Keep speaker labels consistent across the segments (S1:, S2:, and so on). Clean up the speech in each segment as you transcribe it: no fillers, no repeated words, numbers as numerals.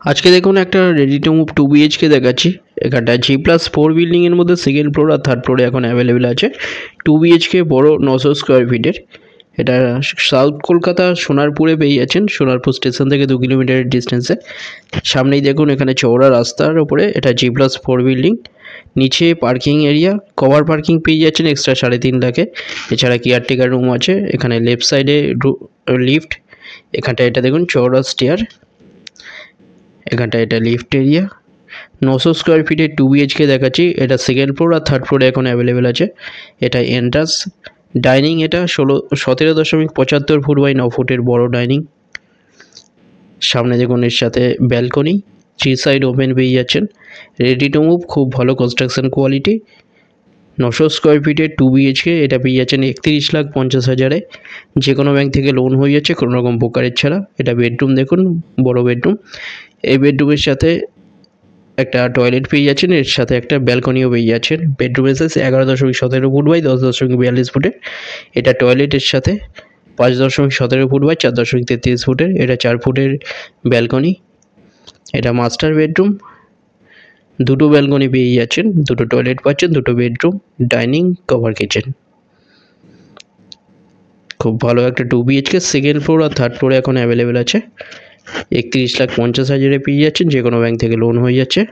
S1: আজকে দেখুন একটা রেডি টু মুভ 2 BHK দেখাচ্ছি। এখানটা G+4 বিল্ডিংয়ের মধ্যে সেকেন্ড ফ্লোর আর থার্ড ফ্লোরে এখন অ্যাভেলেবেল আছে। 2 BHK বড় 900 স্কোয়ার ফিটের। এটা সাউথ কলকাতা সোনারপুরে পেয়ে যাচ্ছেন, সোনারপুর স্টেশন থেকে 2 কিলোমিটারের ডিস্টেন্সে। সামনেই দেখুন এখানে চওড়া রাস্তার ওপরে এটা G+4 বিল্ডিং। নিচে পার্কিং এরিয়া, কভার পার্কিং পেয়ে যাচ্ছেন এক্সট্রা 3.5 লাখে। এছাড়া কেয়ারটেকার রুম আছে। এখানে লেফট সাইডে লিফট। এখানটা এটা দেখুন চওড়া স্টেয়ার। এখানটা এটা লিফট এরিয়া। 900 স্কোয়ার ফিটের 2 BHK দেখাচ্ছি। এটা সেকেন্ড ফ্লোর আর থার্ড ফ্লোরে এখন অ্যাভেলেবেল আছে। এটা এন্ট্রান্স। ডাইনিং এটা 17.75 ফুট বাই 9 ফুটের বড় ডাইনিং। সামনে দেখুন এর সাথে ব্যালকনি, 3 সাইড ওপেন পেয়ে যাচ্ছেন। রেডি টু মুভ, খুব ভালো কনস্ট্রাকশন কোয়ালিটি। 900 স্কোয়ার ফিটের 2 BHK এটা পেয়ে যাচ্ছেন 31,50,000-এ। যে কোনো ব্যাংক থেকে লোন হয়ে যাচ্ছে কোনো রকম ব্রোকারেজ ছাড়া। এটা বেডরুম দেখুন, বড় বেডরুম। এই বেডরুমের সাথে একটা টয়লেট পেয়ে যাচ্ছেন, এর সাথে একটা ব্যালকনিও পেয়ে যাচ্ছেন। বেডরুমের সাইজ 11.17 ফুট বাই 10.42 ফুটের। এটা টয়লেটের সাথে 5.17 ফুট বাই 4.33 ফুটের। এটা 4 ফুটের ব্যালকনি। এটা মাস্টার বেডরুম। দুটো ব্যালকনি পেয়ে যাচ্ছেন, দুটো টয়লেট পাচ্ছেন, দুটো বেডরুম, ডাইনিং, কভার কিচেন। খুব ভালো একটা 2 BHK সেকেন্ড ফ্লোর আর থার্ড ফ্লোরে এখন অ্যাভেলেবেল আছে। 31,50,000-এ পেয়ে যাচ্ছেন, যে কোনো ব্যাংক থেকে লোন হয়ে যাচ্ছে।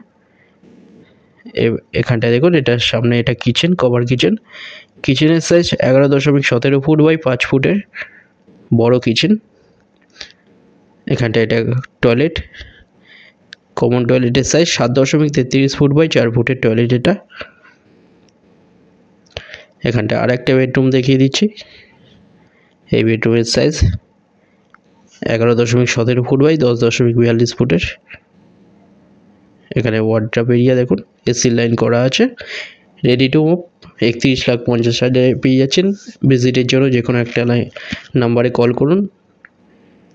S1: এখানটায় দেখুন এটার সামনে এটা কিচেন, কভার কিচেন। কিচেনের সাইজ 11.17 ফুট বাই 5 ফুটের বড় কিচেন। এখানটা এটা টয়লেট, কমন টয়লেটের সাইজ 7.33 ফুট বাই 4 ফুটের টয়লেট এটা। এখানটা আর একটা বেডরুম দেখিয়ে দিচ্ছি। এই বেডরুমের সাইজ 11.17 ফুট বাই 10.42 ফুটের। এখানে ওয়ার্ড্রপ এরিয়া দেখুন, এসি লাইন করা আছে। রেডি টু মুভ 31,50,000-এ পেয়ে যাচ্ছেন। ভিজিটের জন্য যে কোনো একটা নাম্বারে কল করুন।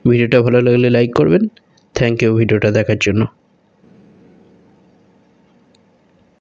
S1: ভিডিওটা ভালো লাগলে লাইক করবেন। থ্যাংক ইউ ভিডিওটা দেখার জন্য।